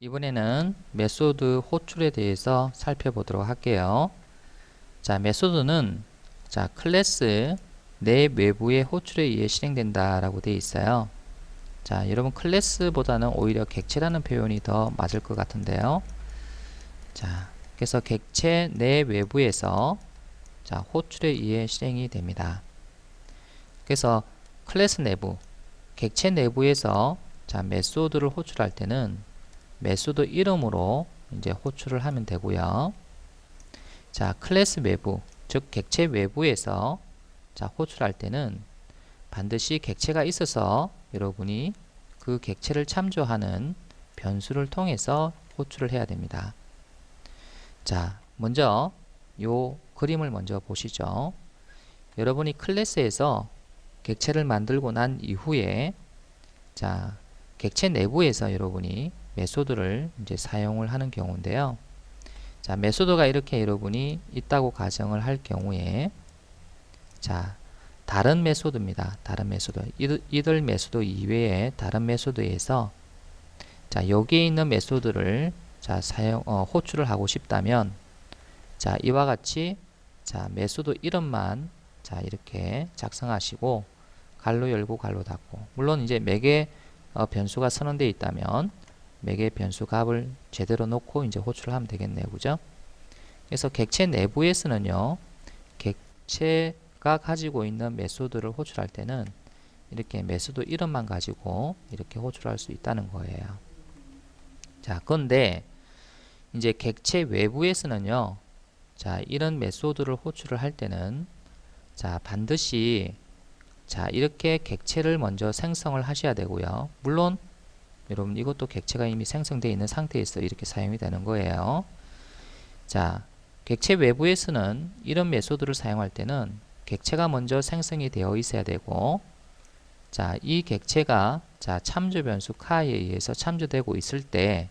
이번에는 메소드 호출에 대해서 살펴보도록 할게요. 자, 메소드는 클래스 내 외부의 호출에 의해 실행된다 라고 되어 있어요. 자, 여러분 클래스보다는 오히려 객체라는 표현이 더 맞을 것 같은데요. 자, 그래서 객체 내 외부에서 호출에 의해 실행이 됩니다. 그래서 클래스 내부, 객체 내부에서 메소드를 호출할 때는 메소드 이름으로 이제 호출을 하면 되고요. 자, 클래스 외부, 즉 객체 외부에서 호출할 때는 반드시 객체가 있어서 여러분이 그 객체를 참조하는 변수를 통해서 호출을 해야 됩니다. 자, 먼저 요 그림을 먼저 보시죠. 여러분이 클래스에서 객체를 만들고 난 이후에 객체 내부에서 여러분이 메소드를 이제 사용을 하는 경우인데요. 자, 메소드가 이렇게 여러분이 있다고 가정을 할 경우에 다른 메소드입니다. 다른 메소드. 이들 메소드 이외에 다른 메소드에서 여기에 있는 메소드를 호출을 하고 싶다면 이와 같이 메소드 이름만 이렇게 작성하시고 갈로 열고 갈로 닫고, 물론 이제 매개 변수가 선언되어 있다면 매개 변수 값을 제대로 놓고 이제 호출을 하면 되겠네요. 그죠? 그래서 객체 내부에서는요, 객체가 가지고 있는 메소드를 호출할 때는 이렇게 메소드 이름만 가지고 이렇게 호출할 수 있다는 거예요. 자, 그런데 이제 객체 외부에서는요, 이런 메소드를 호출을 할 때는 반드시 이렇게 객체를 먼저 생성을 하셔야 되고요. 물론 여러분 이것도 객체가 이미 생성되어 있는 상태에서 이렇게 사용이 되는 거예요. 자, 객체 외부에서는 이런 메소드를 사용할 때는 객체가 먼저 생성이 되어 있어야 되고, 이 객체가 참조 변수 카에 의해서 참조되고 있을 때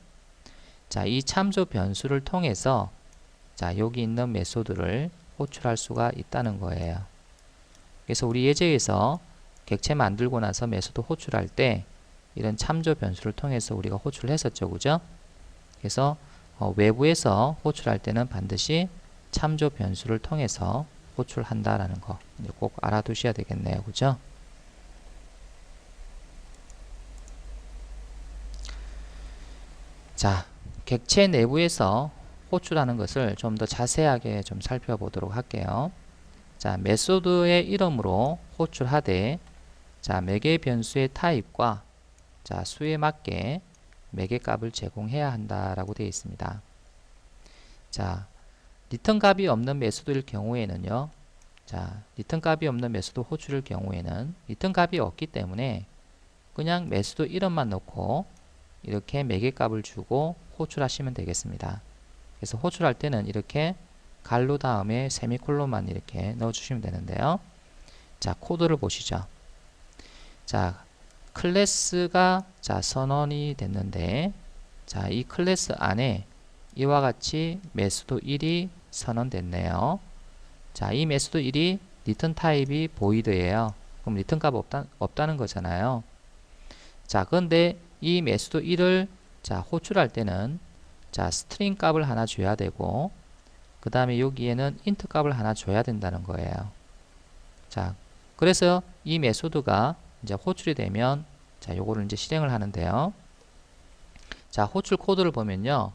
이 참조 변수를 통해서 여기 있는 메소드를 호출할 수가 있다는 거예요. 그래서 우리 예제에서 객체 만들고 나서 메소드 호출할 때 이런 참조 변수를 통해서 우리가 호출을 했었죠. 그죠? 그래서 외부에서 호출할 때는 반드시 참조 변수를 통해서 호출한다라는 거 꼭 알아두셔야 되겠네요. 그죠? 자, 객체 내부에서 호출하는 것을 좀 더 자세하게 좀 살펴보도록 할게요. 자, 메소드의 이름으로 호출하되 매개 변수의 타입과 수에 맞게 매개 값을 제공해야 한다라고 되어 있습니다. 자, 리턴 값이 없는 메소드일 경우에는요. 리턴 값이 없는 메소드 호출일 경우에는 리턴 값이 없기 때문에 그냥 메소드 이름만 넣고 이렇게 매개 값을 주고 호출하시면 되겠습니다. 그래서 호출할 때는 이렇게 갈로 다음에 세미콜론만 이렇게 넣어주시면 되는데요. 자, 코드를 보시죠. 자, 클래스가 선언이 됐는데, 이 클래스 안에 이와 같이 메소드 1이 선언됐네요. 자, 이 메소드 1이 리턴 타입이 보이드예요. 그럼 리턴 값 없다는 거잖아요. 자, 그런데 이 메소드 1을 호출할 때는 스트링 값을 하나 줘야 되고, 그 다음에 여기에는 인트 값을 하나 줘야 된다는 거예요. 자, 그래서 이 메소드가 이제 호출이 되면 요거를 이제 실행을 하는데요. 자, 호출 코드를 보면요.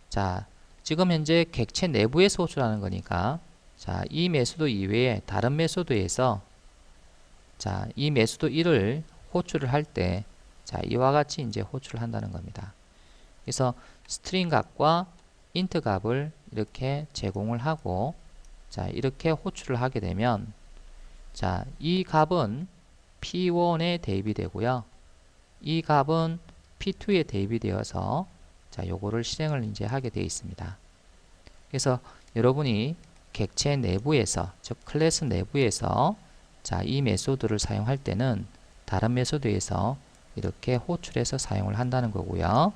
자, 지금 현재 객체 내부에서 호출하는 거니까 이 메소드 이외에 다른 메소드에서 이 메소드 1을 호출을 할 때 이와 같이 이제 호출을 한다는 겁니다. 그래서 스트링 값과 인트 값을 이렇게 제공을 하고 이렇게 호출을 하게 되면 이 값은 P1에 대입이 되고요. 이 값은 P2에 대입이 되어서 요거를 실행을 이제 하게 되어 있습니다. 그래서 여러분이 객체 내부에서, 즉 클래스 내부에서 이 메소드를 사용할 때는 다른 메소드에서 이렇게 호출해서 사용을 한다는 거고요.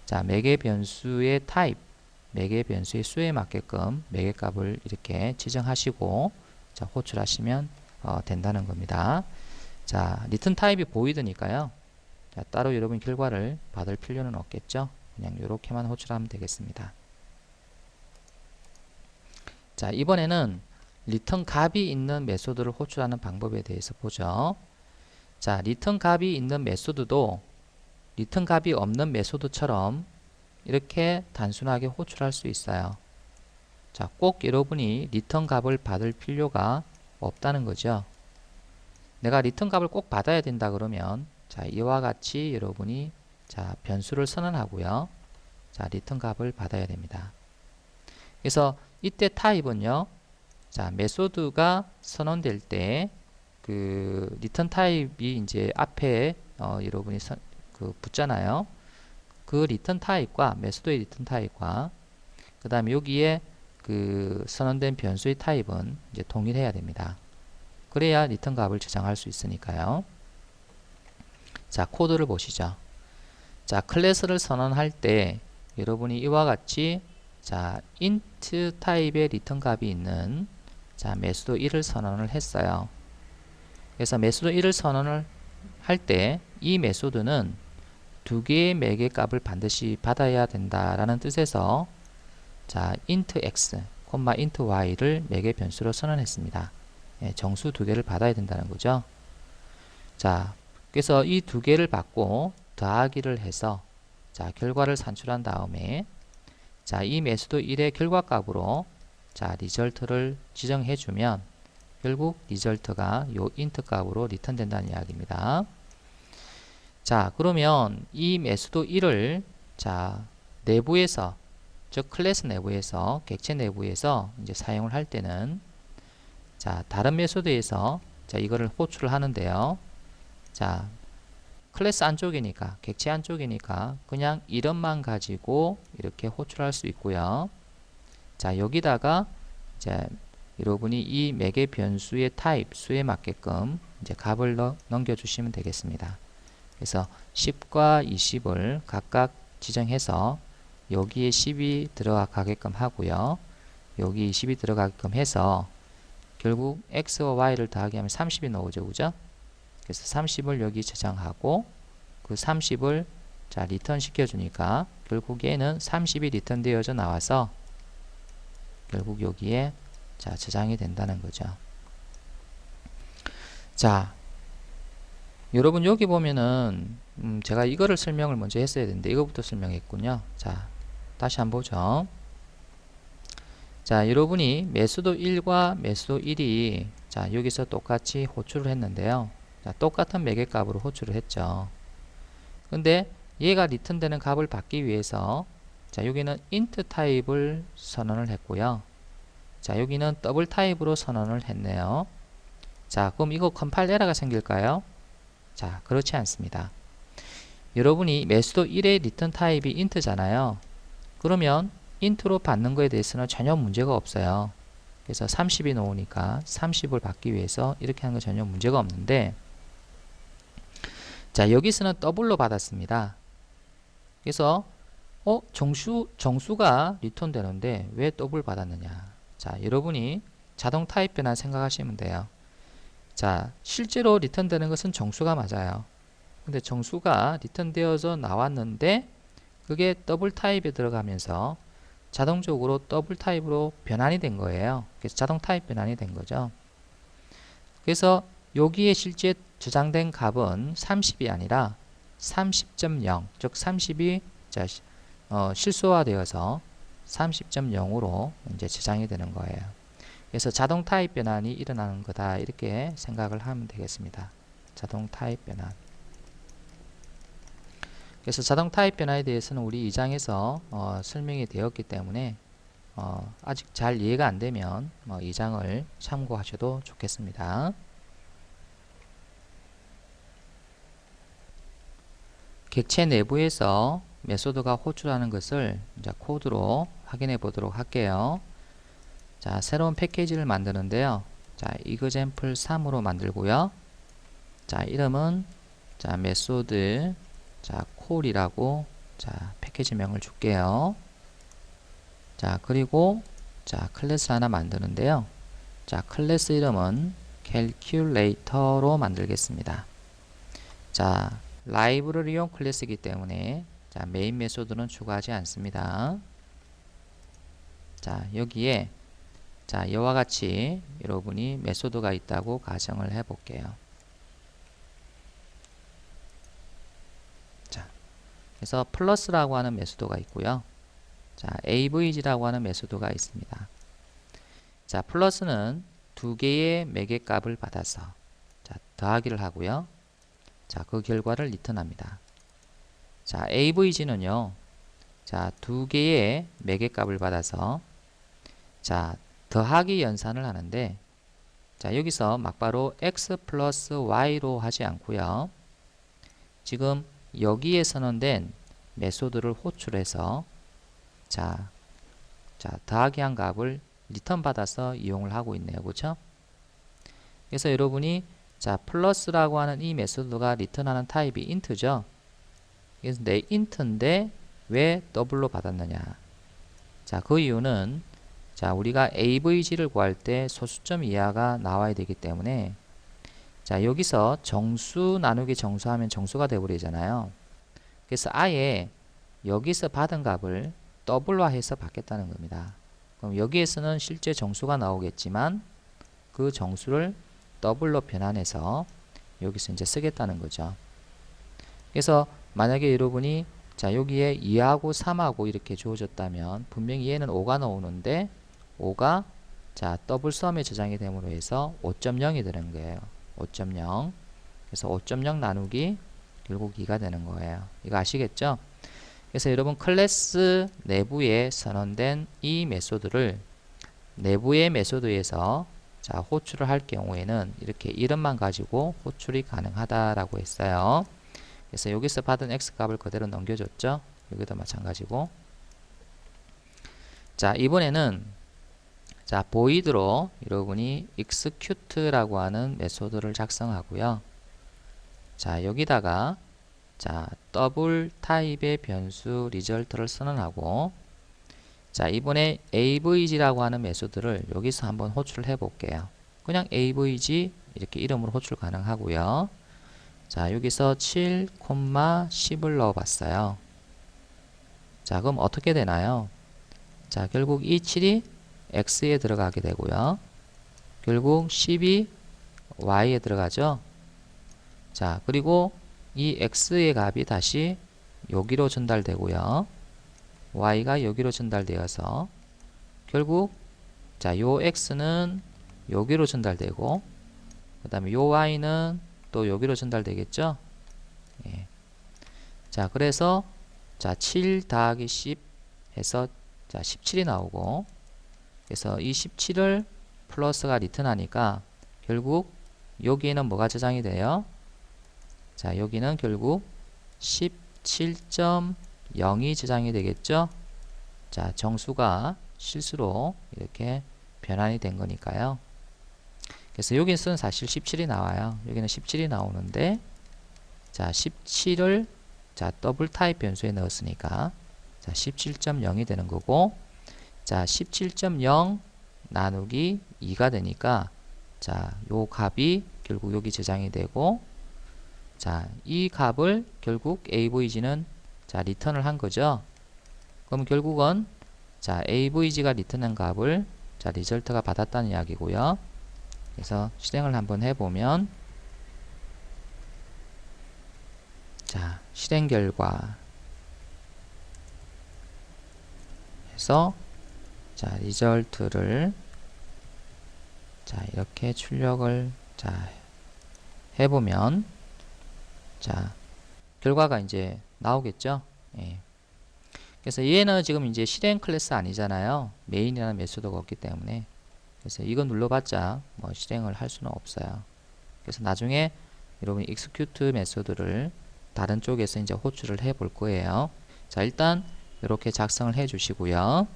자, 매개 변수의 타입, 매개 변수의 수에 맞게끔 매개 값을 이렇게 지정하시고 호출하시면 된다는 겁니다. 자, 리턴 타입이 보이드니까요. 자, 따로 여러분 결과를 받을 필요는 없겠죠. 그냥 이렇게만 호출하면 되겠습니다. 자, 이번에는 리턴 값이 있는 메소드를 호출하는 방법에 대해서 보죠. 자, 리턴 값이 있는 메소드도 리턴 값이 없는 메소드처럼 이렇게 단순하게 호출할 수 있어요. 자, 꼭 여러분이 리턴 값을 받을 필요가 없다는 거죠. 내가 리턴 값을 꼭 받아야 된다 그러면 자, 이와 같이 여러분이 자, 변수를 선언하고요. 자, 리턴 값을 받아야 됩니다. 그래서 이때 타입은요. 자, 메소드가 선언될 때 그 리턴 타입이 이제 앞에 여러분이 붙잖아요. 그 리턴 타입과 메소드의 리턴 타입과 그 다음에 여기에 그 선언된 변수의 타입은 이제 동일해야 됩니다. 그래야 리턴 값을 저장할 수 있으니까요. 자, 코드를 보시죠. 자, 클래스를 선언할 때 여러분이 이와 같이 자, int 타입의 리턴 값이 있는 자, 메소드 1을 선언을 했어요. 그래서 메소드 1을 선언을 할 때 이 메소드는 두 개의 매개 값을 반드시 받아야 된다라는 뜻에서 자, int x, int y를 매개 변수로 선언했습니다. 예, 정수 두 개를 받아야 된다는 거죠. 자, 그래서 이 두 개를 받고 더하기를 해서 자, 결과를 산출한 다음에 자, 이 메소드 1의 결과값으로 자, 리절트를 지정해 주면 결국 리절트가 요 int 값으로 리턴된다는 이야기입니다. 자, 그러면 이 메소드 1을 자, 내부에서 즉 클래스 내부에서 객체 내부에서 이제 사용을 할 때는 자, 다른 메소드에서 자, 이거를 호출을 하는데요. 자, 클래스 안쪽이니까 객체 안쪽이니까 그냥 이름만 가지고 이렇게 호출할 수 있고요. 자, 여기다가 이제 여러분이 이 매개 변수의 타입 수에 맞게끔 이제 값을 넘겨주시면 되겠습니다. 그래서 10과 20을 각각 지정해서 여기에 10이 들어가게끔 하고요. 여기 20이 들어가게끔 해서 결국 x와 y를 더하게 하면 30이 나오죠, 그죠? 그래서 30을 여기 저장하고 그 30을 자, 리턴 시켜주니까 결국 얘는 30이 리턴 되어져 나와서 결국 여기에 자, 저장이 된다는 거죠. 자, 여러분 여기 보면은 제가 이거를 설명을 먼저 했어야 되는데 이거부터 설명했군요. 자, 다시 한번 보죠. 자, 여러분이 메소드 1과 메소드 1이 자, 여기서 똑같이 호출을 했는데요. 자, 똑같은 매개값으로 호출을 했죠. 근데 얘가 리턴되는 값을 받기 위해서 자, 여기는 int 타입을 선언을 했고요. 자, 여기는 더블 타입으로 선언을 했네요. 자, 그럼 이거 컴파일 에러가 생길까요? 자, 그렇지 않습니다. 여러분이 메소드 1의 리턴 타입이 int잖아요. 그러면 int로 받는 거에 대해서는 전혀 문제가 없어요. 그래서 30이 나오니까 30을 받기 위해서 이렇게 하는 건 전혀 문제가 없는데 자, 여기서는 더블로 받았습니다. 그래서 정수가 리턴 되는데 왜 더블 받았느냐. 자, 여러분이 자동 타입 변환 생각하시면 돼요. 자, 실제로 리턴 되는 것은 정수가 맞아요. 근데 정수가 리턴 되어서 나왔는데 그게 더블 타입에 들어가면서 자동적으로 더블 타입으로 변환이 된 거예요. 그래서 자동 타입 변환이 된 거죠. 그래서 여기에 실제 저장된 값은 30이 아니라 30.0, 즉 30이 실수화되어서 30.0으로 이제 저장이 되는 거예요. 그래서 자동 타입 변환이 일어나는 거다 이렇게 생각을 하면 되겠습니다. 자동 타입 변환. 그래서 자동 타입 변화에 대해서는 우리 2장에서 설명이 되었기 때문에 아직 잘 이해가 안 되면 2장을 참고하셔도 좋겠습니다. 객체 내부에서 메소드가 호출하는 것을 이제 코드로 확인해 보도록 할게요. 자, 새로운 패키지를 만드는데요. 자, example 3으로 만들고요. 자, 이름은 자, 메소드 자, call이라고 자, 패키지명을 줄게요. 자, 그리고 자, 클래스 하나 만드는데요. 자, 클래스 이름은 calculator로 만들겠습니다. 자, 라이브러리용 클래스이기 때문에 자, 메인 메소드는 추가하지 않습니다. 자, 여기에 자, 이와 같이 여러분이 메소드가 있다고 가정을 해 볼게요. 자, 그래서 플러스라고 하는 메소드가 있고요. 자, avg라고 하는 메소드가 있습니다. 자, 플러스는 두 개의 매개 값을 받아서 자, 더하기를 하고요. 자, 그 결과를 리턴합니다. 자, avg는요. 자, 두 개의 매개 값을 받아서 자, 더하기 연산을 하는데 자, 여기서 막바로 x 플러스 y로 하지 않고요. 지금 여기에 선언된 메소드를 호출해서 자, 더하기 한 값을 리턴 받아서 이용을 하고 있네요. 그렇죠? 그래서 여러분이 자, 플러스라고 하는 이 메소드가 리턴하는 타입이 int죠. 그래서 내 int인데 왜 더블로 받았느냐? 자, 그 이유는 자, 우리가 avg를 구할 때 소수점 이하가 나와야 되기 때문에 자, 여기서 정수 나누기 정수하면 정수가 되어버리잖아요. 그래서 아예 여기서 받은 값을 더블화해서 받겠다는 겁니다. 그럼 여기에서는 실제 정수가 나오겠지만 그 정수를 더블로 변환해서 여기서 이제 쓰겠다는 거죠. 그래서 만약에 여러분이 자, 여기에 2하고 3하고 이렇게 주어졌다면 분명히 얘는 5가 나오는데 5가 자, 더블 썸에 저장이 됨으로 해서 5.0이 되는 거예요. 5.0. 그래서 5.0 나누기 결국 2가 되는 거예요. 이거 아시겠죠? 그래서 여러분 클래스 내부에 선언된 이 메소드를 내부의 메소드에서 자, 호출을 할 경우에는 이렇게 이름만 가지고 호출이 가능하다라고 했어요. 그래서 여기서 받은 x 값을 그대로 넘겨줬죠. 여기도 마찬가지고. 자, 이번에는 자, void로 여러분이 execute라고 하는 메소드를 작성하고요. 자, 여기다가 자, 더블 타입의 변수 리절트를 선언하고 자, 이번에 avg라고 하는 메소드를 여기서 한번 호출을 해 볼게요. 그냥 avg 이렇게 이름으로 호출 가능하고요. 자, 여기서 7, 10을 넣어 봤어요. 자, 그럼 어떻게 되나요? 자, 결국 이 7이 x에 들어가게 되고요. 결국 10이 y에 들어가죠. 자, 그리고 이 x의 값이 다시 여기로 전달되고요. y가 여기로 전달되어서 결국 자, 요 x는 여기로 전달되고 그 다음에 요 y는 또 여기로 전달되겠죠. 예. 자, 그래서 자, 7 더하기 10 해서 자, 17이 나오고 그래서 이 17을 플러스가 리턴하니까 결국 여기에는 뭐가 저장이 돼요? 자, 여기는 결국 17.0이 저장이 되겠죠? 자, 정수가 실수로 이렇게 변환이 된 거니까요. 그래서 여기서는 사실 17이 나와요. 여기는 17이 나오는데 자, 17을 자, 더블 타입 변수에 넣었으니까 자, 17.0이 되는 거고 자, 17.0 나누기 2가 되니까 자, 요 값이 결국 여기 저장이 되고 자, 이 값을 결국 avg는 자, 리턴을 한 거죠. 그럼 결국은 자, avg가 리턴한 값을 자, 리절트가 받았다는 이야기고요. 그래서 실행을 한번 해보면 자, 실행 결과 해서 자, 리절트를 자, 이렇게 출력을 자, 해보면 자, 결과가 이제 나오겠죠. 예. 그래서 얘는 지금 이제 실행 클래스 아니잖아요. 메인이라는 메소드가 없기 때문에. 그래서 이거 눌러봤자 뭐 실행을 할 수는 없어요. 그래서 나중에 여러분 execute 메소드를 다른 쪽에서 이제 호출을 해 볼 거예요. 자, 일단 이렇게 작성을 해 주시고요.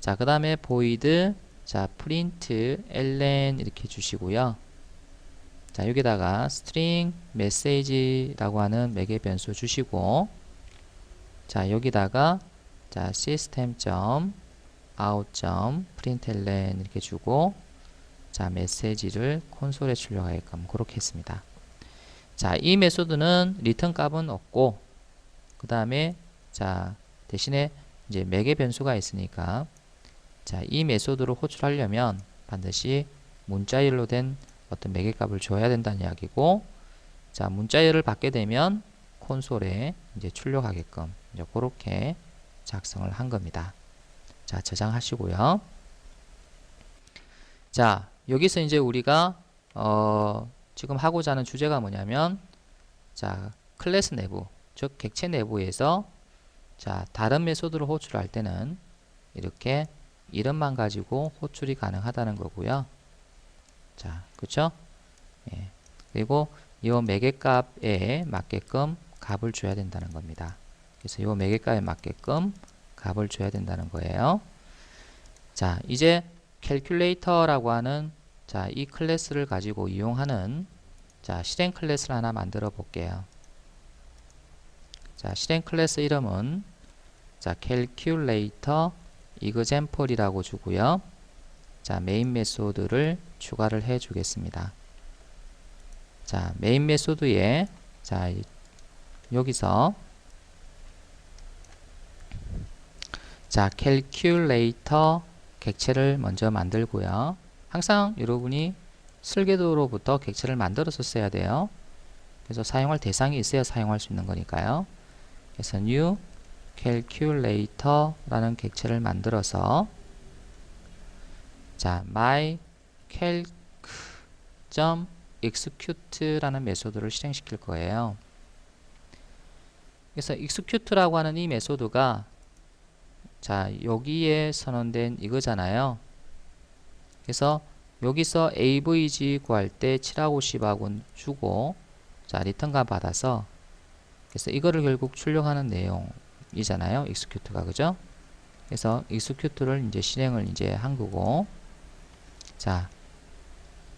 자, 그 다음에 void 자, print ln 이렇게 주시고요. 자, 여기다가 string message라고 하는 매개 변수 주시고 자, 여기다가 자, system.out.println 이렇게 주고 자, 메시지를 콘솔에 출력하게끔 그렇게 했습니다. 자, 이 메소드는 리턴 값은 없고, 그 다음에, 자, 대신에 이제 매개 변수가 있으니까, 자, 이 메소드를 호출하려면 반드시 문자열로 된 어떤 매개 값을 줘야 된다는 이야기고, 자, 문자열을 받게 되면 콘솔에 이제 출력하게끔 이제 그렇게 작성을 한 겁니다. 자, 저장하시고요. 자, 여기서 이제 우리가 지금 하고자 하는 주제가 뭐냐면, 자, 클래스 내부, 즉 객체 내부에서 자, 다른 메소드를 호출할 때는 이렇게 이름만 가지고 호출이 가능하다는 거고요. 자, 그쵸? 예. 그리고 이 매개값에 맞게끔 값을 줘야 된다는 겁니다. 그래서 이 매개값에 맞게끔 값을 줘야 된다는 거예요. 자, 이제 캘큘레이터라고 하는 자, 이 클래스를 가지고 이용하는 자, 실행 클래스를 하나 만들어 볼게요. 자, 실행 클래스 이름은 자, calculator example이라고 주고요. 자, 메인 메소드를 추가를 해 주겠습니다. 자, 메인 메소드에 자, 여기서 자, calculator 객체를 먼저 만들고요. 항상 여러분이 설계도로부터 객체를 만들어서 써야 돼요. 그래서 사용할 대상이 있어야 사용할 수 있는 거니까요. 그래서 new calculator라는 객체를 만들어서 자, my calc.execute라는 메소드를 실행시킬 거예요. 그래서 execute라고 하는 이 메소드가 자, 여기에 선언된 이거잖아요. 그래서 여기서 avg 구할 때 7하고 10하고 주고 자, 리턴값 받아서 그래서 이거를 결국 출력하는 내용이잖아요. execute가 그죠? 그래서 execute를 이제 실행을 이제 한 거고 자,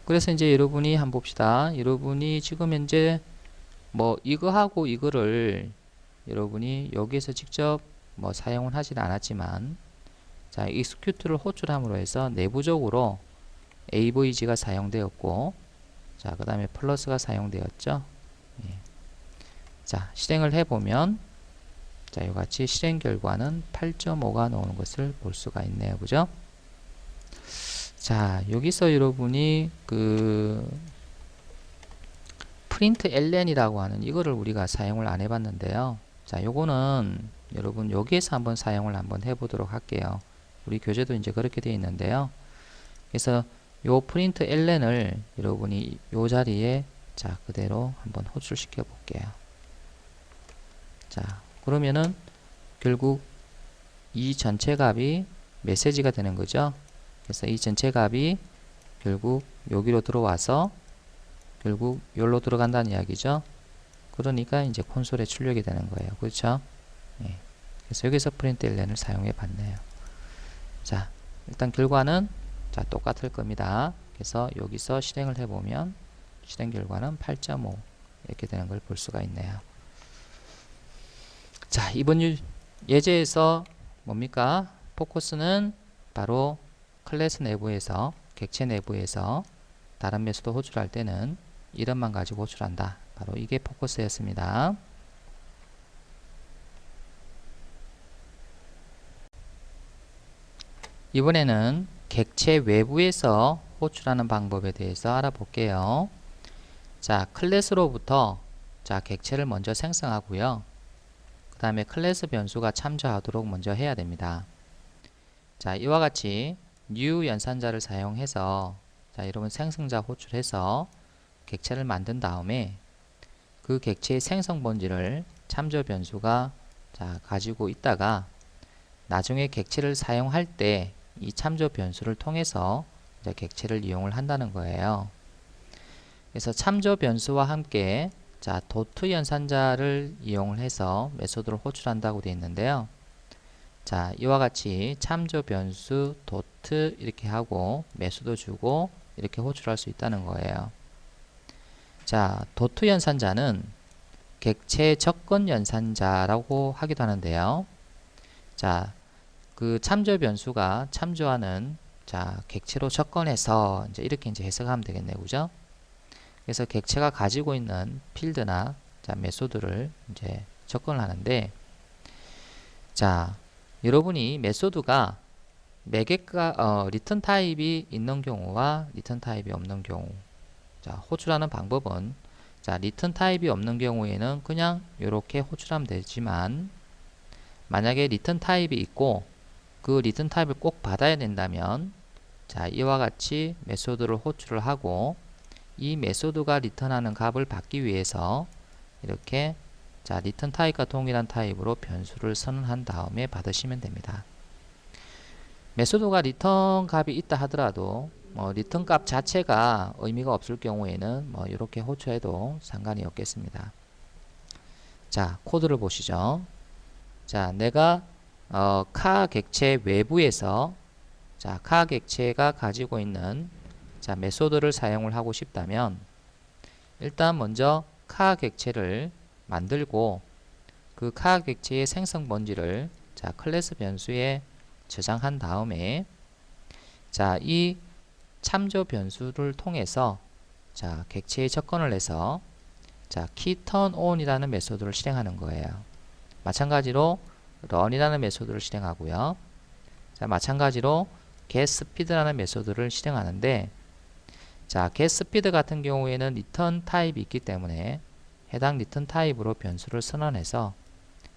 그래서 이제 여러분이 한번 봅시다. 여러분이 지금 현재 뭐 이거하고 이거를 여러분이 여기에서 직접 뭐 사용은 하진 않았지만 자, execute를 호출함으로 해서 내부적으로 avg가 사용되었고 자, 그 다음에 플러스가 사용되었죠. 예. 자, 실행을 해보면 자, 이같이 실행 결과는 8.5가 나오는 것을 볼 수가 있네요. 그죠? 자, 여기서 여러분이 그 println이라고 하는 이거를 우리가 사용을 안 해봤는데요. 자, 요거는 여러분 여기에서 한번 사용을 한번 해보도록 할게요. 우리 교재도 이제 그렇게 되어 있는데요. 그래서 요 println을 여러분이 요 자리에 자, 그대로 한번 호출시켜 볼게요. 자, 그러면은 결국 이 전체 값이 메시지가 되는 거죠. 그래서 이 전체 값이 결국 여기로 들어와서 결국 여기로 들어간다는 이야기죠. 그러니까 이제 콘솔에 출력이 되는 거예요. 그렇죠? 예. 그래서 여기서 println을 사용해 봤네요. 자, 일단 결과는 자, 똑같을 겁니다. 그래서 여기서 실행을 해보면 실행 결과는 8.5 이렇게 되는 걸 볼 수가 있네요. 자, 이번 예제에서 뭡니까? 포커스는 바로 클래스 내부에서 객체 내부에서 다른 메소드 호출할 때는 이름만 가지고 호출한다. 바로 이게 포커스였습니다. 이번에는 객체 외부에서 호출하는 방법에 대해서 알아볼게요. 자, 클래스로부터 자, 객체를 먼저 생성하고요. 그 다음에 클래스 변수가 참조하도록 먼저 해야 됩니다. 자, 이와 같이 new 연산자를 사용해서 자, 여러분 생성자 호출해서 객체를 만든 다음에 그 객체의 생성 본질을 참조 변수가 자, 가지고 있다가 나중에 객체를 사용할 때 이 참조 변수를 통해서 이제 객체를 이용을 한다는 거예요. 그래서 참조 변수와 함께 자, 도트 연산자를 이용을 해서 메소드를 호출한다고 되어 있는데요. 자, 이와 같이 참조 변수 도트 이렇게 하고 메소드 주고 이렇게 호출할 수 있다는 거예요. 자, 도트 연산자는 객체 접근 연산자라고 하기도 하는데요. 자, 그 참조 변수가 참조하는 자, 객체로 접근해서 이제 이렇게 이제 해석하면 되겠네요. 그죠? 그래서 객체가 가지고 있는 필드나 자, 메소드를 이제 접근을 하는데, 자, 여러분이 메소드가 매개가 리턴 타입이 있는 경우와 리턴 타입이 없는 경우, 자, 호출하는 방법은, 자, 리턴 타입이 없는 경우에는 그냥 이렇게 호출하면 되지만, 만약에 리턴 타입이 있고 그 리턴 타입을 꼭 받아야 된다면, 자, 이와 같이 메소드를 호출을 하고 이 메소드가 리턴하는 값을 받기 위해서 이렇게, 자, 리턴 타입과 동일한 타입으로 변수를 선언한 다음에 받으시면 됩니다. 메소드가 리턴 값이 있다 하더라도 리턴 값 자체가 의미가 없을 경우에는 이렇게 호출해도 상관이 없겠습니다. 자, 코드를 보시죠. 자, 내가 카 객체 외부에서, 자, 카 객체가 가지고 있는, 자, 메소드를 사용을 하고 싶다면, 일단 먼저 카 객체를 만들고 그 카 객체의 생성 번지를, 자, 클래스 변수에 저장한 다음에, 자, 이 참조 변수를 통해서, 자, 객체에 접근을 해서, 자, keyTurnOn이라는 메소드를 실행하는 거예요. 마찬가지로 run이라는 메소드를 실행하고요. 자, 마찬가지로 getSpeed라는 메소드를 실행하는데, 자, getSpeed 같은 경우에는 리턴 타입이 있기 때문에 해당 리턴 타입으로 변수를 선언해서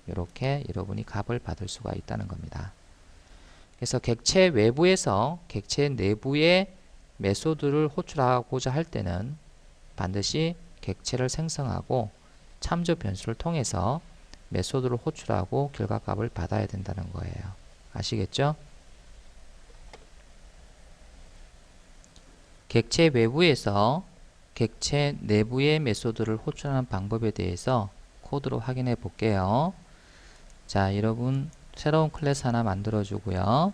이렇게 여러분이 값을 받을 수가 있다는 겁니다. 그래서 객체 외부에서 객체 내부의 메소드를 호출하고자 할 때는 반드시 객체를 생성하고 참조 변수를 통해서 메소드를 호출하고 결과값을 받아야 된다는 거예요. 아시겠죠? 객체 외부에서 객체 내부의 메소드를 호출하는 방법에 대해서 코드로 확인해 볼게요. 자, 여러분 새로운 클래스 하나 만들어 주고요.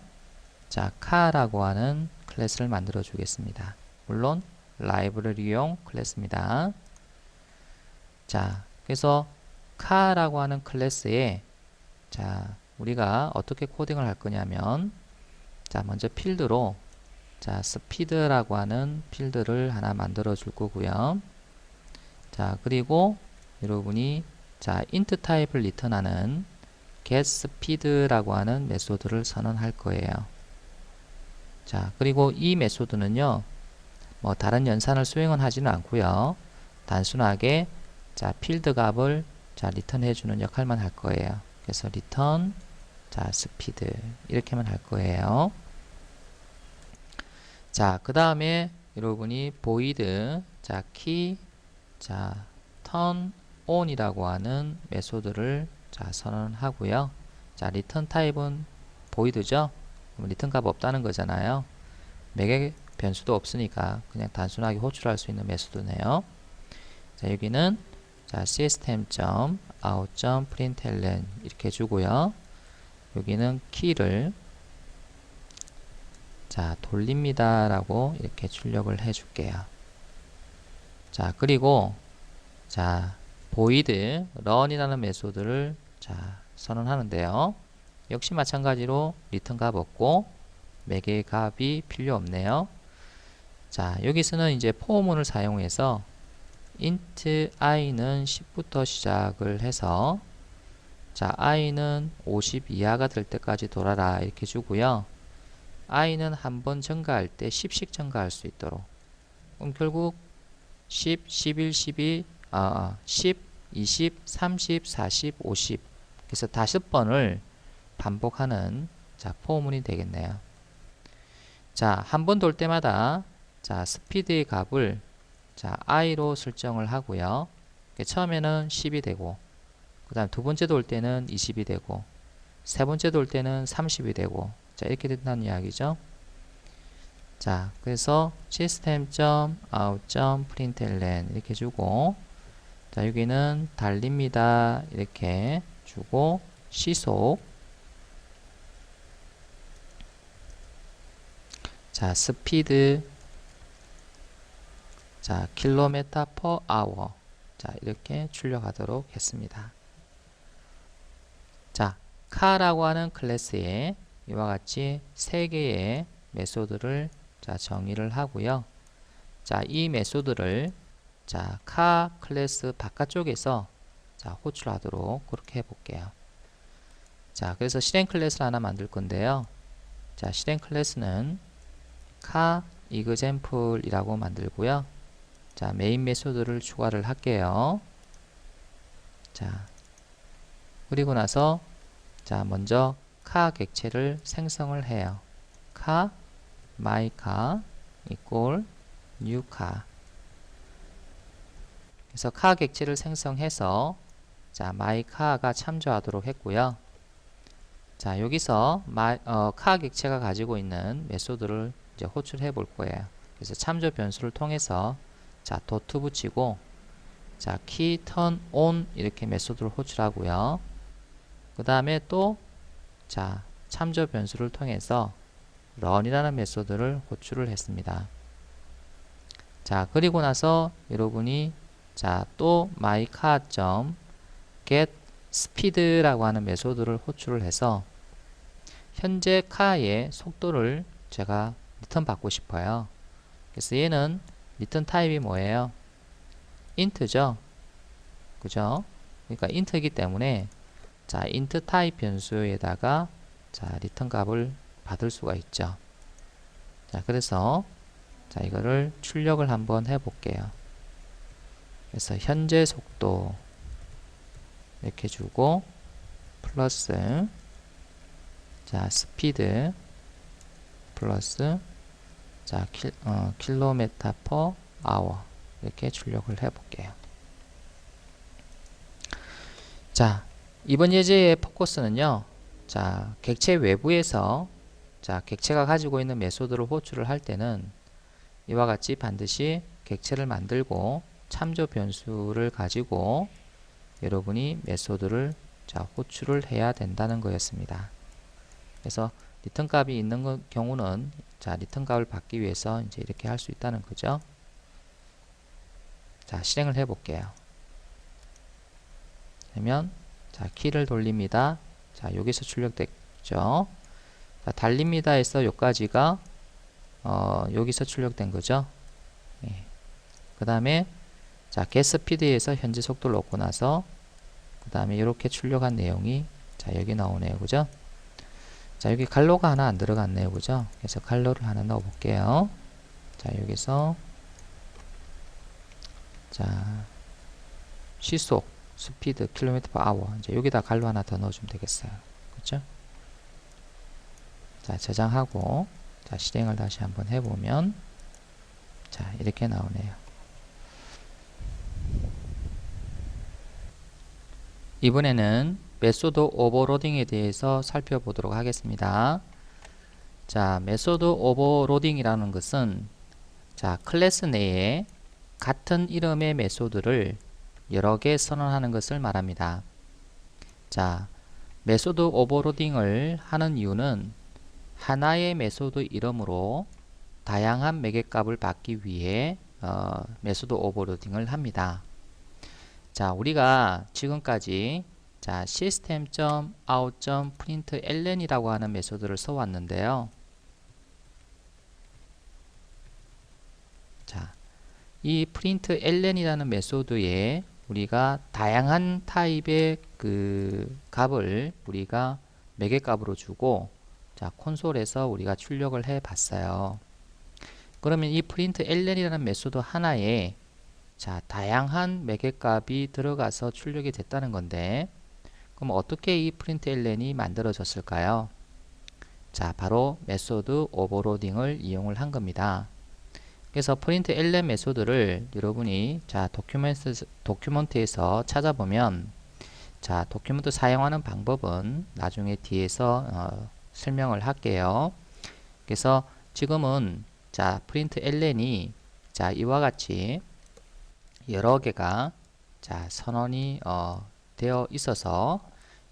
자, 카라고 하는 클래스를 만들어 주겠습니다. 물론 라이브러리용 클래스입니다. 자, 그래서 카라고 하는 클래스에, 자, 우리가 어떻게 코딩을 할 거냐면, 자, 먼저 필드로, 자, 스피드라고 하는 필드를 하나 만들어 줄 거고요. 자, 그리고 여러분이, 자, int 타입을 리턴하는 getSpeed라고 하는 메소드를 선언할 거예요. 자, 그리고 이 메소드는요, 다른 연산을 수행은 하지는 않고요. 단순하게, 자, 필드 값을, 자, 리턴 해주는 역할만 할 거예요. 그래서 리턴, 자, 스피드 이렇게만 할 거예요. 자, 그 다음에 여러분이 void, 자, key, 자, turn on이라고 하는 메소드를, 자, 선언하고요. 자, 리턴 타입은 void죠. 리턴 값 없다는 거잖아요. 매개 변수도 없으니까 그냥 단순하게 호출할 수 있는 메소드네요. 자, 여기는, 자, system.out.println 이렇게 주고요. 여기는 키를, 자, 돌립니다 라고 이렇게 출력을 해 줄게요. 자, 그리고, 자, void run이라는 메소드를, 자, 선언하는데요. 역시 마찬가지로 리턴 값 없고 매개의 값이 필요 없네요. 자, 여기서는 이제 포문을 사용해서 int i는 10부터 시작을 해서, 자, i는 50 이하가 될 때까지 돌아라 이렇게 주고요. i는 한번 증가할 때 10씩 증가할 수 있도록. 그럼 결국 10, 11, 12, 10, 20, 30, 40, 50. 그래서 5번을 반복하는, 자, 포문이 되겠네요. 자, 한 번 돌 때마다, 자, 스피드의 값을, 자, i로 설정을 하고요. 처음에는 10이 되고, 그 다음 두 번째 돌 때는 20이 되고, 세 번째 돌 때는 30이 되고, 자, 이렇게 된다는 이야기죠. 자, 그래서 system.out.println 이렇게 주고, 자, 여기는 달립니다 이렇게 주고, 시속, 자, 스피드, 자, 킬로미터 per hour, 자, 이렇게 출력하도록 했습니다. 자, 카라고 하는 클래스에 이와 같이 3개의 메소드를, 자, 정의를 하고요. 자, 이 메소드를, 자, 카 클래스 바깥쪽에서 자, 호출하도록 그렇게 해볼게요. 자, 그래서 실행 클래스를 하나 만들 건데요. 자, 실행 클래스는 카 example이라고 만들고요. 자, 메인 메소드를 추가를 할게요. 자, 그리고 나서 자, 먼저 카 객체를 생성을 해요. 카 mycar equal new car. 그래서 카 객체를 생성해서 자, mycar가 참조하도록 했고요. 자, 여기서 카 객체가 가지고 있는 메소드를 이제 호출해 볼 거예요. 그래서 참조 변수를 통해서 자, 도트 붙이고 자, key turn on 이렇게 메소드를 호출하고요. 그 다음에 또 자, 참조 변수를 통해서 run이라는 메소드를 호출을 했습니다. 자, 그리고 나서 여러분이 자, 또 mycar.get speed라고 하는 메소드를 호출을 해서 현재 카의 속도를 제가 리턴 받고 싶어요. 그래서 얘는 리턴 타입이 뭐예요? int죠. 그죠? 그러니까 int이기 때문에 자, int 타입 변수에다가 자, 리턴 값을 받을 수가 있죠. 자, 그래서 자, 이거를 출력을 한번 해볼게요. 그래서 현재 속도 이렇게 주고 플러스 자, 스피드 플러스 자, 킬로미터 퍼 아워 이렇게 출력을 해볼게요. 자, 이번 예제의 포커스는요. 자, 객체 외부에서 자, 객체가 가지고 있는 메소드를 호출을 할 때는 이와 같이 반드시 객체를 만들고 참조 변수를 가지고 여러분이 메소드를 자, 호출을 해야 된다는 거였습니다. 그래서 리턴 값이 있는 경우는 자, 리턴 값을 받기 위해서 이제 이렇게 할 수 있다는 거죠. 자, 실행을 해 볼게요. 그러면 자, 키를 돌립니다. 자, 여기서 출력됐죠. 자, 달립니다 해서 여기까지가 여기서 출력된 거죠. 예. 그 다음에 자, getSpeed에서 현재 속도를 넣고 나서 그 다음에 이렇게 출력한 내용이 자, 여기 나오네요. 그죠? 자, 여기 갈로가 하나 안 들어갔네요. 그죠? 그래서 갈로를 하나 넣어 볼게요. 자, 여기서 자, 시속 스피드 킬로미터 퍼 아워 이제 여기다 갈로 하나 더 넣어주면 되겠어요. 그렇죠? 자, 저장하고 자, 실행을 다시 한번 해보면 자, 이렇게 나오네요. 이번에는 메소드 오버로딩에 대해서 살펴보도록 하겠습니다. 자, 메소드 오버로딩이라는 것은 자, 클래스 내에 같은 이름의 메소드를 여러 개 선언하는 것을 말합니다. 자, 메소드 오버로딩을 하는 이유는 하나의 메소드 이름으로 다양한 매개값을 받기 위해 메소드 오버로딩을 합니다. 자, 우리가 지금까지 자, system.out.println이라고 하는 메소드를 써왔는데요. 자, 이 println이라는 메소드에 우리가 다양한 타입의 그 값을 우리가 매개값으로 주고 자, 콘솔에서 우리가 출력을 해 봤어요. 그러면 이 println이라는 메소드 하나에 자, 다양한 매개값이 들어가서 출력이 됐다는 건데 그럼 어떻게 이 println이 만들어졌을까요? 자, 바로 메소드 오버로딩을 이용을 한 겁니다. 그래서 println 메소드를 여러분이 자, 도큐먼트에서 찾아보면 자, 도큐먼트 사용하는 방법은 나중에 뒤에서 설명을 할게요. 그래서 지금은 자, println이 자, 이와 같이 여러 개가 자, 선언이 되어 있어서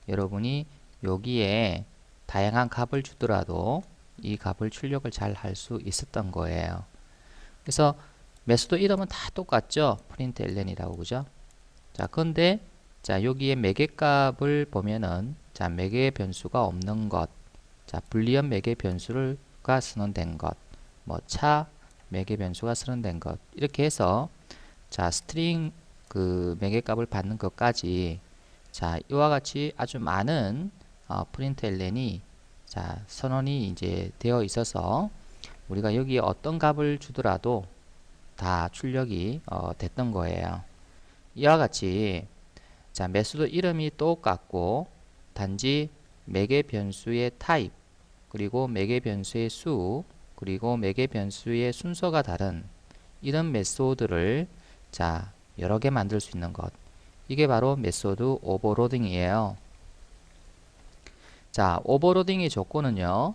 여러분이 여기에 다양한 값을 주더라도 이 값을 출력을 잘 할 수 있었던 거예요. 그래서 메소드 이름은 다 똑같죠. println이라고 그죠? 자, 근데 자, 여기에 매개값을 보면은 자, 매개 변수가 없는 것, 자, 불리언 매개 변수가 선언된 것, 뭐 차 매개 변수가 선언된 것 이렇게 해서 자, 스트링 그 매개값을 받는 것까지 자, 이와 같이 아주 많은 println이 자, 선언이 이제 되어 있어서 우리가 여기에 어떤 값을 주더라도 다 출력이 됐던 거예요. 이와 같이 자, 메소드 이름이 똑같고 단지 매개 변수의 타입 그리고 매개 변수의 수 그리고 매개 변수의 순서가 다른 이런 메소드를 자, 여러 개 만들 수 있는 것. 이게 바로 메소드 오버로딩이에요. 자, 오버로딩의 조건은요.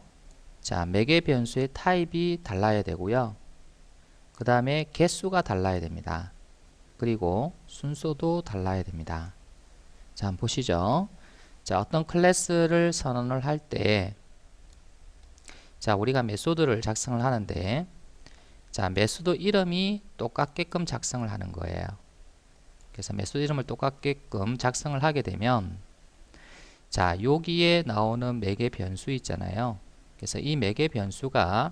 자, 매개 변수의 타입이 달라야 되고요. 그 다음에 개수가 달라야 됩니다. 그리고 순서도 달라야 됩니다. 자, 한번 보시죠. 자, 어떤 클래스를 선언을 할 때, 자, 우리가 메소드를 작성을 하는데, 자, 메소드 이름이 똑같게끔 작성을 하는 거예요. 그래서 메소드 이름을 똑같게끔 작성을 하게 되면, 자, 여기에 나오는 매개 변수 있잖아요. 그래서 이 매개 변수가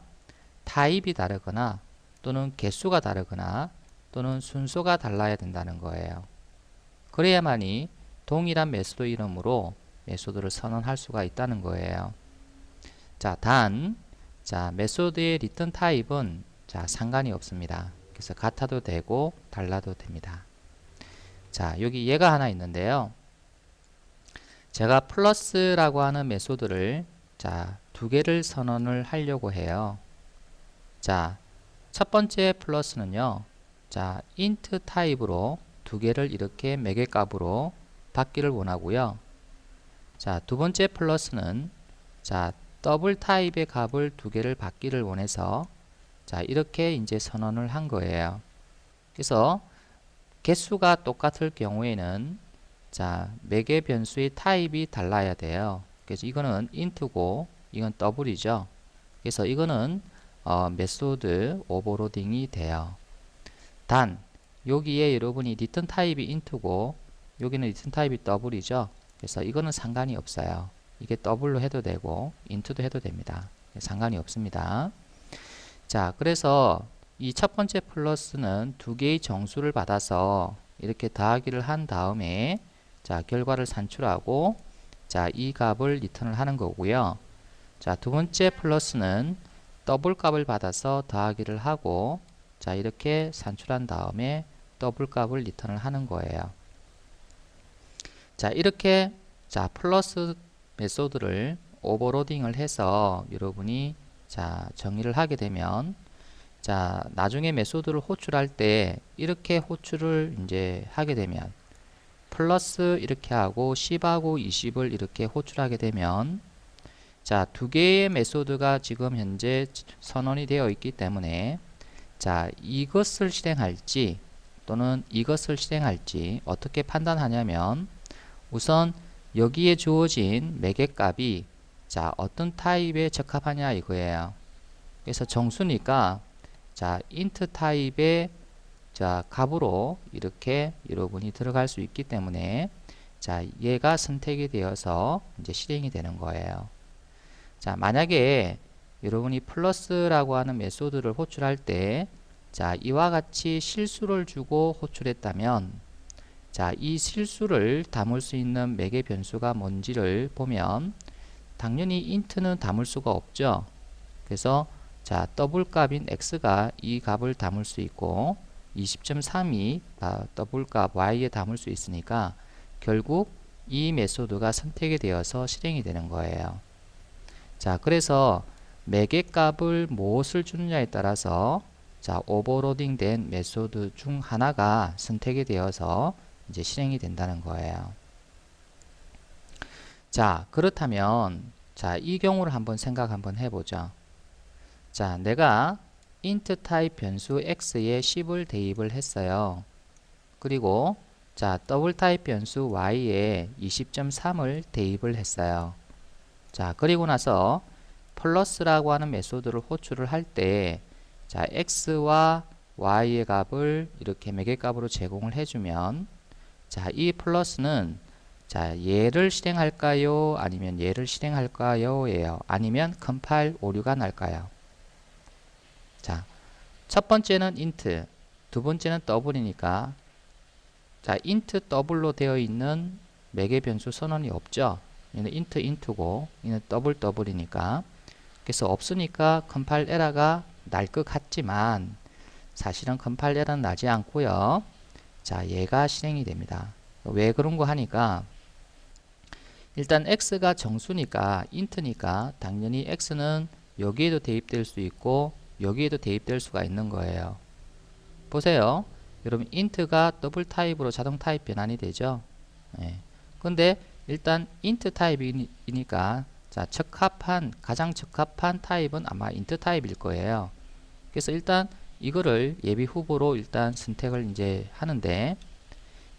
타입이 다르거나 또는 개수가 다르거나 또는 순서가 달라야 된다는 거예요. 그래야만이 동일한 메소드 이름으로 메소드를 선언할 수가 있다는 거예요. 자, 자, 메소드의 리턴 타입은 자, 상관이 없습니다. 그래서 같아도 되고 달라도 됩니다. 자, 여기 얘가 하나 있는데요. 제가 플러스라고 하는 메소드를 자, 두 개를 선언을 하려고 해요. 자, 첫 번째 플러스는요. 자, int 타입으로 두 개를 이렇게 매개값으로 받기를 원하고요. 자, 두 번째 플러스는 자, 더블 타입의 값을 두 개를 받기를 원해서 자, 이렇게 이제 선언을 한 거예요. 그래서 개수가 똑같을 경우에는 자, 매개 변수의 타입이 달라야 돼요. 그래서 이거는 int고 이건 더블이죠. 그래서 이거는 메소드 오버로딩이 돼요. 단 여기에 여러분이 리턴 타입이 int고 여기는 리턴 타입이 더블이죠. 그래서 이거는 상관이 없어요. 이게 더블로 해도 되고 int도 해도 됩니다. 상관이 없습니다. 자, 그래서 이 첫 번째 플러스는 두 개의 정수를 받아서 이렇게 더하기를 한 다음에 자, 결과를 산출하고 자, 이 값을 리턴을 하는 거고요. 자, 두 번째 플러스는 더블 값을 받아서 더하기를 하고 자, 이렇게 산출한 다음에 더블 값을 리턴을 하는 거예요. 자, 이렇게 자, 플러스 메소드를 오버로딩을 해서 여러분이 자, 정의를 하게 되면 자, 나중에 메소드를 호출할 때 이렇게 호출을 이제 하게 되면 플러스 이렇게 하고 10하고 20을 이렇게 호출하게 되면 자, 두 개의 메소드가 지금 현재 선언이 되어 있기 때문에 자, 이것을 실행할지 또는 이것을 실행할지 어떻게 판단하냐면 우선 여기에 주어진 매개값이 자, 어떤 타입에 적합하냐 이거예요. 그래서 정수니까 자, int 타입의 자, 값으로 이렇게 여러분이 들어갈 수 있기 때문에 자, 얘가 선택이 되어서 이제 실행이 되는 거예요. 자, 만약에 여러분이 플러스라고 하는 메소드를 호출할 때 자, 이와 같이 실수를 주고 호출했다면 자, 이 실수를 담을 수 있는 매개 변수가 뭔지를 보면 당연히 int는 담을 수가 없죠. 그래서 자, 더블 값인 x가 이 값을 담을 수 있고 20.3이 더블 값 y에 담을 수 있으니까 결국 이 메소드가 선택이 되어서 실행이 되는 거예요. 자, 그래서 매개 값을 무엇을 주느냐에 따라서 자, 오버로딩 된 메소드 중 하나가 선택이 되어서 이제 실행이 된다는 거예요. 자, 그렇다면 자, 이 경우를 한번 생각 한번 해보죠. 자, 내가 int 타입 변수 x에 10을 대입을 했어요. 그리고 자, 더블 타입 변수 y에 20.3을 대입을 했어요. 자, 그리고 나서 플러스라고 하는 메소드를 호출을 할 때 자, x와 y의 값을 이렇게 매개값으로 제공을 해주면 자, 이 플러스는 자, 얘를 실행할까요? 아니면 얘를 실행할까요? 예요. 아니면 컴파일 오류가 날까요? 자, 첫 번째는 int, 두 번째는 더블이니까 자 int 더블로 되어 있는 매개 변수 선언이 없죠. 얘는 int int고 얘는 더블 더블이니까 그래서 없으니까 컴파일 에러가 날 것 같지만 사실은 컴파일 에러는 나지 않고요. 자 얘가 실행이 됩니다. 왜 그런 거 하니까 일단 x가 정수니까 int니까 당연히 x는 여기에도 대입될 수 있고 여기에도 대입될 수가 있는 거예요. 보세요. 여러분 int가 더블 타입으로 자동 타입 변환이 되죠. 예. 근데 일단 int 타입이니까 자 가장 적합한 타입은 아마 int 타입일 거예요. 그래서 일단 이거를 예비 후보로 일단 선택을 이제 하는데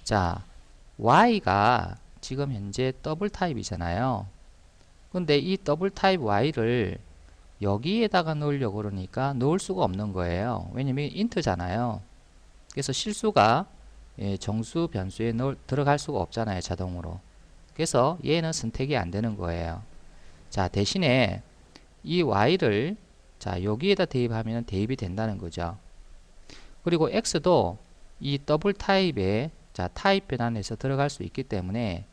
자 y가 지금 현재 더블 타입이잖아요. 근데 이 더블 타입 y를 여기에다가 넣으려고 그러니까 넣을 수가 없는 거예요. 왜냐면 int잖아요. 그래서 실수가 정수 변수에 들어갈 수가 없잖아요. 자동으로. 그래서 얘는 선택이 안 되는 거예요. 자 대신에 이 y를 자 여기에다 대입하면 대입이 된다는 거죠. 그리고 x도 이 더블 타입에 자 타입 변환에서 들어갈 수 있기 때문에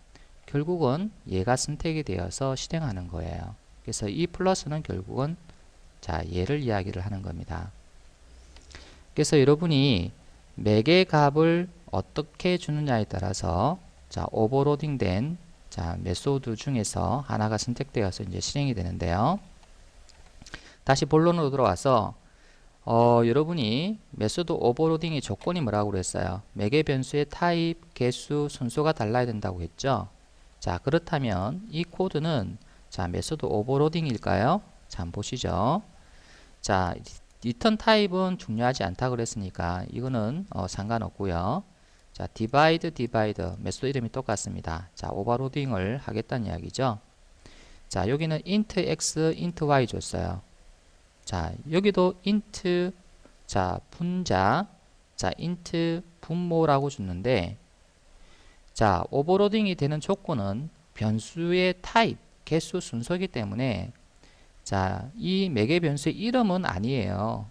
결국은 얘가 선택이 되어서 실행하는 거예요. 그래서 이 플러스는 결국은 자 얘를 이야기를 하는 겁니다. 그래서 여러분이 매개 값을 어떻게 주느냐에 따라서 자 오버로딩 된 자 메소드 중에서 하나가 선택되어서 이제 실행이 되는데요. 다시 본론으로 돌아와서 여러분이 메소드 오버로딩의 조건이 뭐라고 그랬어요? 매개 변수의 타입, 개수, 순서가 달라야 된다고 했죠. 자 그렇다면 이 코드는 자 메소드 오버로딩일까요? 자 한번 보시죠. 자 리턴 타입은 중요하지 않다 그랬으니까 이거는 상관없고요. 자 디바이드 메소드 이름이 똑같습니다. 자 오버로딩을 하겠다는 이야기죠. 자 여기는 int x, int y 줬어요. 자 여기도 int 자 분자 자 int 분모라고 줬는데 자 오버로딩이 되는 조건은 변수의 타입, 개수 순서이기 때문에 자 이 매개 변수의 이름은 아니에요.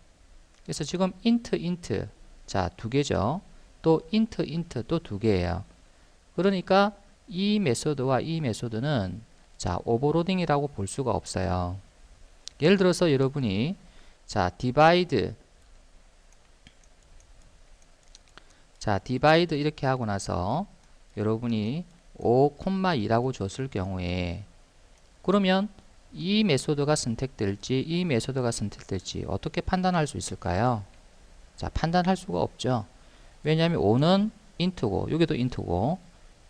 그래서 지금 int 자 두 개죠. 또 int 또 두 개예요. 그러니까 이 메소드와 이 메소드는 자 오버로딩이라고 볼 수가 없어요. 예를 들어서 여러분이 자 디바이드 이렇게 하고 나서 여러분이 5,2라고 줬을 경우에 그러면 이 메소드가 선택될지 이 메소드가 선택될지 어떻게 판단할 수 있을까요? 자 판단할 수가 없죠. 왜냐하면 5는 int고 여기도 int고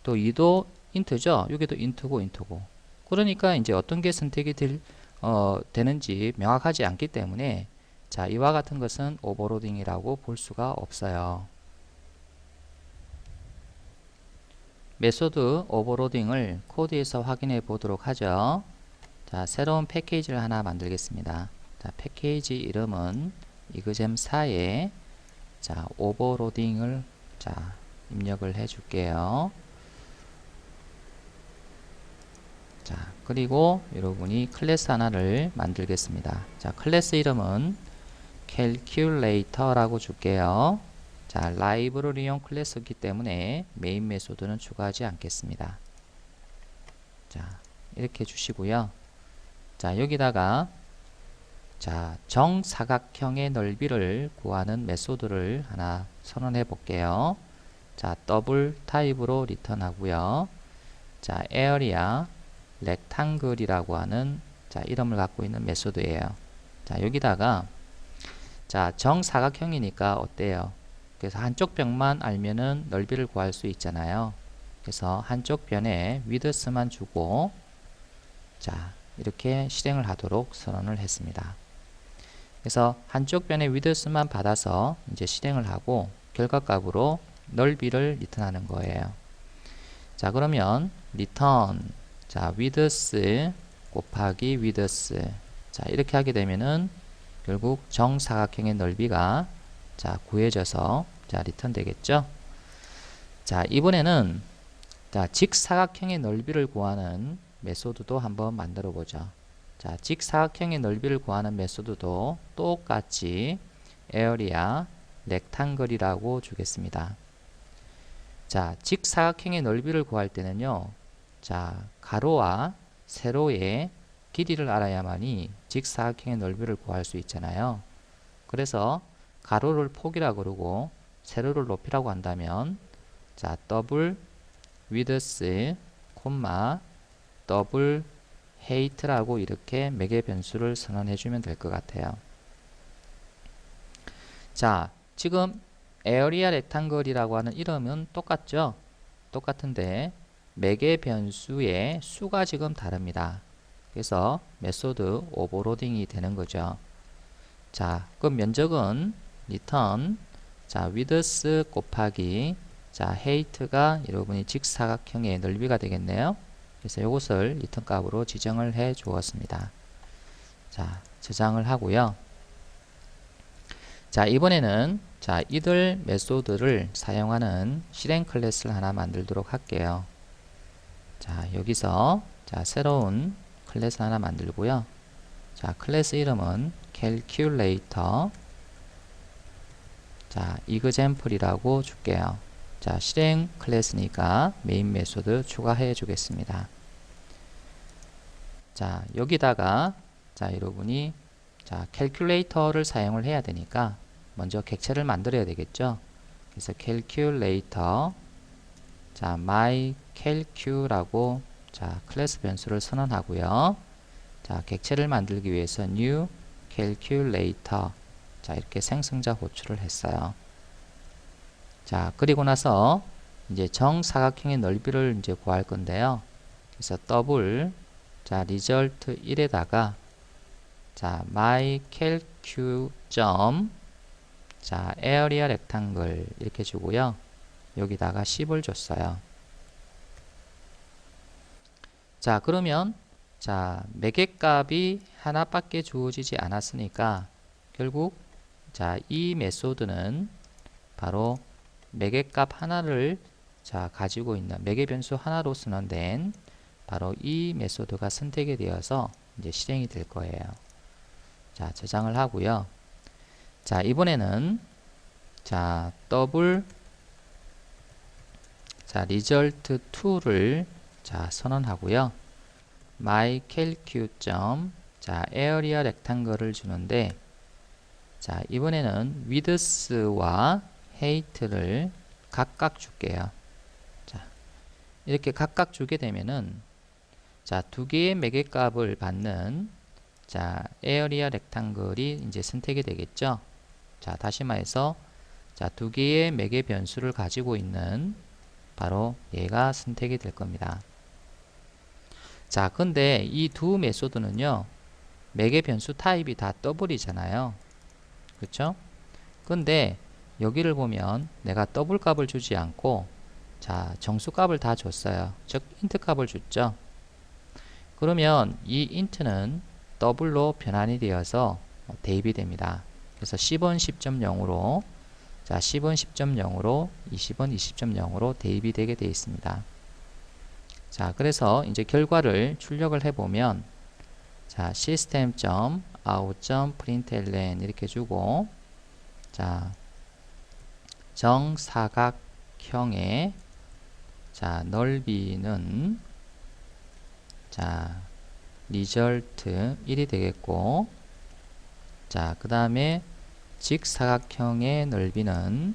또 2도 int죠. 여기도 int고 그러니까 이제 어떤 게 선택이 되는지 명확하지 않기 때문에 자 이와 같은 것은 오버로딩이라고 볼 수가 없어요. 메소드 오버로딩을 코드에서 확인해 보도록 하죠. 자 새로운 패키지를 하나 만들겠습니다. 자 패키지 이름은 이그잼4에 자 오버로딩을 자 입력을 해 줄게요. 자 그리고 여러분이 클래스 하나를 만들겠습니다. 자 클래스 이름은 calculator라고 줄게요. 자 라이브러리용 클래스이기 때문에 메인 메소드는 추가하지 않겠습니다. 자 이렇게 주시고요. 자 여기다가 자 정사각형의 넓이를 구하는 메소드를 하나 선언해 볼게요. 자 더블 타입으로 리턴 하고요. 자 area rectangle이라고 하는 자 이름을 갖고 있는 메소드예요. 자 여기다가 자 정사각형이니까 어때요? 그래서 한쪽 벽만 알면은 넓이를 구할 수 있잖아요. 그래서 한쪽 변에 위드스만 주고 자 이렇게 실행을 하도록 선언을 했습니다. 그래서 한쪽 변의 위드스만 받아서 이제 실행을 하고 결과값으로 넓이를 리턴하는 거예요. 자 그러면 리턴 자 width 곱하기 width 자 이렇게 하게 되면은 결국 정사각형의 넓이가 자 구해져서 자 리턴 되겠죠. 자 이번에는 자 직사각형의 넓이를 구하는 메소드도 한번 만들어 보죠. 자 직사각형의 넓이를 구하는 메소드도 똑같이 area 렉탱글이라고 주겠습니다. 자, 직사각형의 넓이를 구할 때는요. 자, 가로와 세로의 길이를 알아야만이 직사각형의 넓이를 구할 수 있잖아요. 그래서 가로를 폭이라고 그러고 세로를 높이라고 한다면 자, 더블 width, 더블 height라고 이렇게 매개 변수를 선언해 주면 될 것 같아요. 자, 지금 에어리아 렉탱글이라고 하는 이름은 똑같죠? 똑같은데 매개 변수의 수가 지금 다릅니다. 그래서 메소드 오버로딩이 되는 거죠. 자, 그럼 면적은 return 자, width 곱하기 자, height가 여러분이 직사각형의 넓이가 되겠네요. 그래서 이것을 return 값으로 지정을 해 주었습니다. 자, 저장을 하고요. 자, 이번에는 자, 이들 메소드를 사용하는 실행 클래스를 하나 만들도록 할게요. 자, 여기서 자, 새로운 클래스 하나 만들고요. 자, 클래스 이름은 calculator 자, example이라고 줄게요. 자, 실행 클래스니까 메인 메소드 추가해 주겠습니다. 자, 여기다가 자, 여러분이 자, calculator를 사용을 해야 되니까 먼저 객체를 만들어야 되겠죠. 그래서 calculator 자, mycalc라고 자, 클래스 변수를 선언하고요. 자, 객체를 만들기 위해서 new calculator 자, 이렇게 생성자 호출을 했어요. 자, 그리고 나서 이제 정사각형의 넓이를 이제 구할 건데요. 그래서 더블 자, result 1에다가 자, mycalc 자, area rectangle 이렇게 주고요. 여기다가 10을 줬어요. 자, 그러면 자, 매개값이 하나밖에 주어지지 않았으니까 결국 자, 이 메소드는 바로 매개값 하나를 자, 가지고 있는 매개 변수 하나로 선언된 바로 이 메소드가 선택이 되어서 이제 실행이 될 거예요. 자, 저장을 하고요. 자, 이번에는 자, 더블 자, result 2를 자, 선언하고요. mycalc 자, area rectangle를 주는데 자, 이번에는 width와 height를 각각 줄게요. 자, 이렇게 각각 주게 되면은 자, 두 개의 매개값을 받는 자, area rectangle이 이제 선택이 되겠죠. 자, 다시 말해서 자, 두 개의 매개 변수를 가지고 있는 바로 얘가 선택이 될 겁니다. 자, 근데 이 두 메소드는요, 매개 변수 타입이 다 더블이잖아요. 그렇죠? 근데 여기를 보면 내가 더블 값을 주지 않고 자, 정수 값을 다 줬어요. 즉 int 값을 줬죠. 그러면 이 int는 더블로 변환이 되어서 대입이 됩니다. 그래서 10은 10.0으로 자, 10은 10.0으로 20은 20.0으로 대입이 되게 되어 있습니다. 자, 그래서 이제 결과를 출력을 해보면 자, system.out.println 이렇게 주고 자, 정사각형의 자, 넓이는 자, result 1이 되겠고 자, 그 다음에 직사각형의 넓이는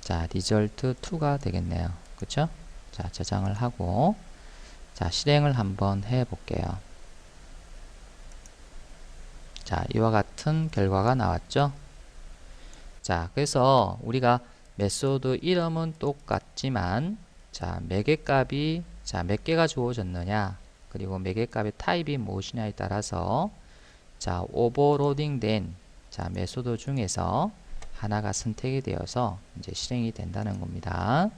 자, result 2가 되겠네요. 그쵸? 자, 저장을 하고 자, 실행을 한번 해 볼게요. 자, 이와 같은 결과가 나왔죠? 자, 그래서 우리가 메소드 이름은 똑같지만 자, 매개값이 자, 몇 개가 주어졌느냐 그리고 매개값의 타입이 무엇이냐에 따라서 자, 오버로딩 된 자, 메소드 중에서 하나가 선택이 되어서 이제 실행이 된다는 겁니다.